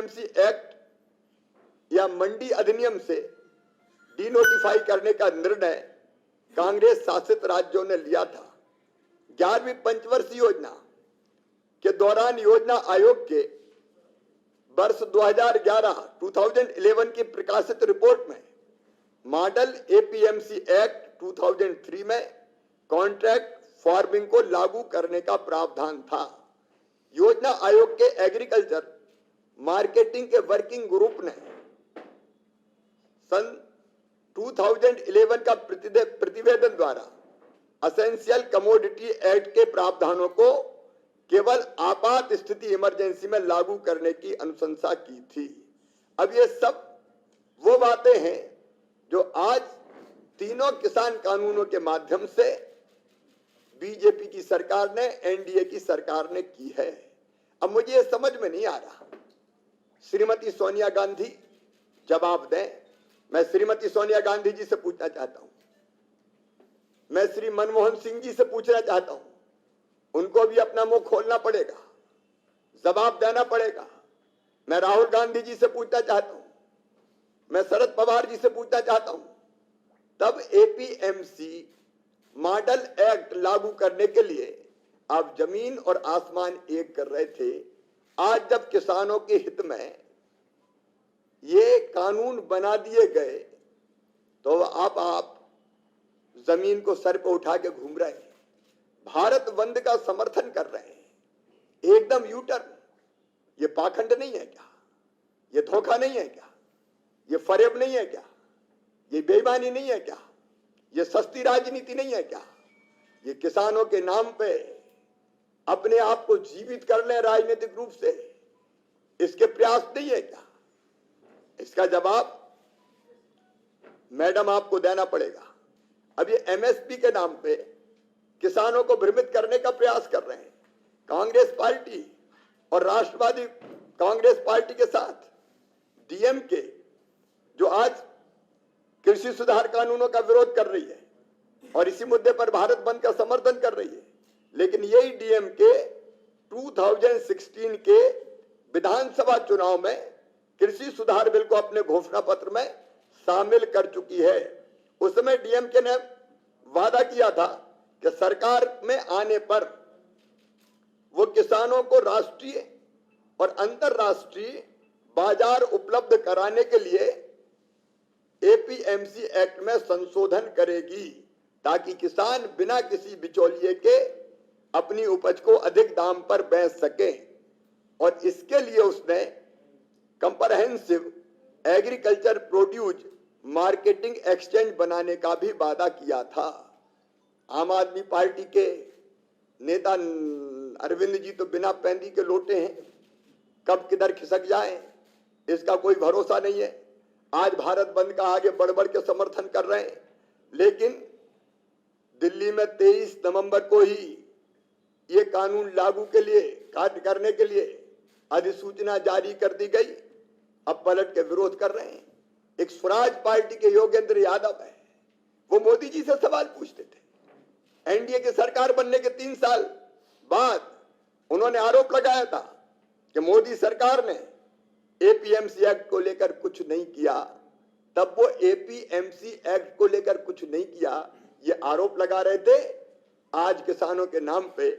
APMC act या मंडी अधिनियम से डिनोटिफाई करने का निर्णय कांग्रेस शासित राज्यों ने लिया था। 11वीं पंचवर्षीय योजना के दौरान योजना आयोग के वर्ष 2011 की प्रकाशित रिपोर्ट में मॉडल एपीएमसी एक्ट 2003 में कॉन्ट्रैक्ट फार्मिंग को लागू करने का प्रावधान था। योजना आयोग के एग्रीकल्चर मार्केटिंग के वर्किंग ग्रुप ने सन 2011 का प्रतिवेदन द्वारा एसेंशियल कमोडिटी एक्ट के प्रावधानों को केवल आपात स्थिति इमरजेंसी में लागू करने की अनुशंसा की थी। अब ये सब वो बातें हैं जो आज तीनों किसान कानूनों के माध्यम से बीजेपी की सरकार ने, एनडीए की सरकार ने की है। अब मुझे ये समझ में नहीं आ रहा, श्रीमती सोनिया गांधी जवाब दें। मैं श्रीमती सोनिया गांधी जी से पूछना चाहता हूं, मैं श्री मनमोहन सिंह जी से पूछना चाहता हूं, उनको भी अपना मुंह खोलना पड़ेगा, जवाब देना पड़ेगा। मैं राहुल गांधी जी से पूछना चाहता हूं, मैं शरद पवार जी से पूछना चाहता हूं। तब एपीएमसी मॉडल एक्ट लागू करने के लिए आप जमीन और आसमान एक कर रहे थे। आज जब किसानों के हित में ये कानून बना दिए गए तो आप जमीन को सर पे उठा के घूम रहे हैं, भारत बंद का समर्थन कर रहे हैं, एकदम यू टर्न। ये पाखंड नहीं है क्या? ये धोखा नहीं है क्या? ये फरेब नहीं है क्या? ये बेईमानी नहीं है क्या? ये सस्ती राजनीति नहीं है क्या? ये किसानों के नाम पे अपने आप को जीवित कर ले राजनीतिक रूप से, इसके प्रयास नहीं है क्या? इसका जवाब मैडम आपको देना पड़ेगा। अब ये एमएसपी के नाम पे किसानों को भ्रमित करने का प्रयास कर रहे हैं। कांग्रेस पार्टी और राष्ट्रवादी कांग्रेस पार्टी के साथ डीएमके जो आज कृषि सुधार कानूनों का विरोध कर रही है और इसी मुद्दे पर भारत बंद का समर्थन कर रही है, लेकिन यही डीएमके 2016 के विधानसभा चुनाव में कृषि सुधार बिल को अपने घोषणा पत्र में शामिल कर चुकी है। उस समय डीएमके ने वादा किया था कि सरकार में आने पर वो किसानों को राष्ट्रीय और अंतरराष्ट्रीय बाजार उपलब्ध कराने के लिए एपीएमसी एक्ट में संशोधन करेगी ताकि किसान बिना किसी बिचौलिए के अपनी उपज को अधिक दाम पर बेच सके। और इसके लिए उसने comprehensive agriculture produce marketing exchange बनाने का भी वादा किया था। आम आदमी पार्टी के नेता अरविंद जी तो बिना पैंदी के लोटे हैं, कब किधर खिसक जाए इसका कोई भरोसा नहीं है। आज भारत बंद का आगे बढ़ बढ़ के समर्थन कर रहे हैं, लेकिन दिल्ली में 23 नवंबर को ही ये कानून लागू के लिए कार्य करने के लिए अधिसूचना जारी कर दी गई। अब पलट के विरोध कर रहे हैं। एक स्वराज पार्टी के योगेंद्र यादव है, वो मोदी जी से सवाल पूछते थे। एनडीए की सरकार बनने के 3 साल बाद उन्होंने आरोप लगाया था कि मोदी सरकार ने एपीएमसी एक्ट को लेकर कुछ नहीं किया। तब वो एपीएमसी एक्ट को लेकर कुछ नहीं किया ये आरोप लगा रहे थे। आज किसानों के नाम पे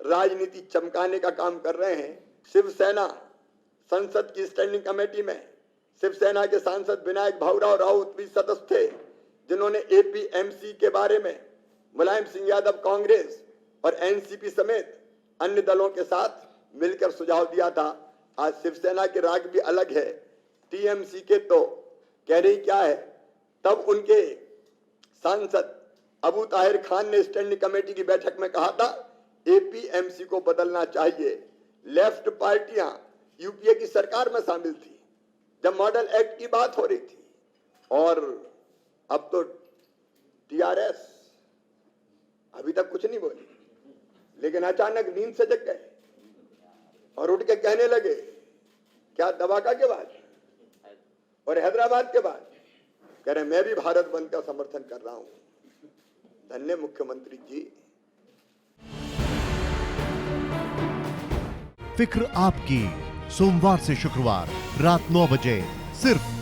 राजनीति चमकाने का काम कर रहे हैं। शिवसेना संसद की स्टैंडिंग कमेटी में शिवसेना के सांसद विनायक भाऊराव राउत भी सदस्य थे, जिन्होंने एपीएमसी के बारे में मुलायम सिंह यादव कांग्रेस और एनसीपी समेत अन्य दलों के साथ मिलकर सुझाव दिया था। आज शिवसेना के राग भी अलग है, टीएमसी के तो कह रही क्या है। तब उनके सांसद अबू ताहिर खान ने स्टैंडिंग कमेटी की बैठक में कहा था एपीएमसी को बदलना चाहिए। लेफ्ट पार्टियां यूपीए की सरकार में शामिल थी जब मॉडल एक्ट की बात हो रही थी, और अब तो टीआरएस अभी तक कुछ नहीं बोली, लेकिन अचानक नींद से जग गए और उठ के कहने लगे क्या दबाका के बाद और हैदराबाद के बाद कह रहे मैं भी भारत बंद का समर्थन कर रहा हूं। धन्य मुख्यमंत्री जी। फिक्र आपकी, सोमवार से शुक्रवार रात 9 बजे सिर्फ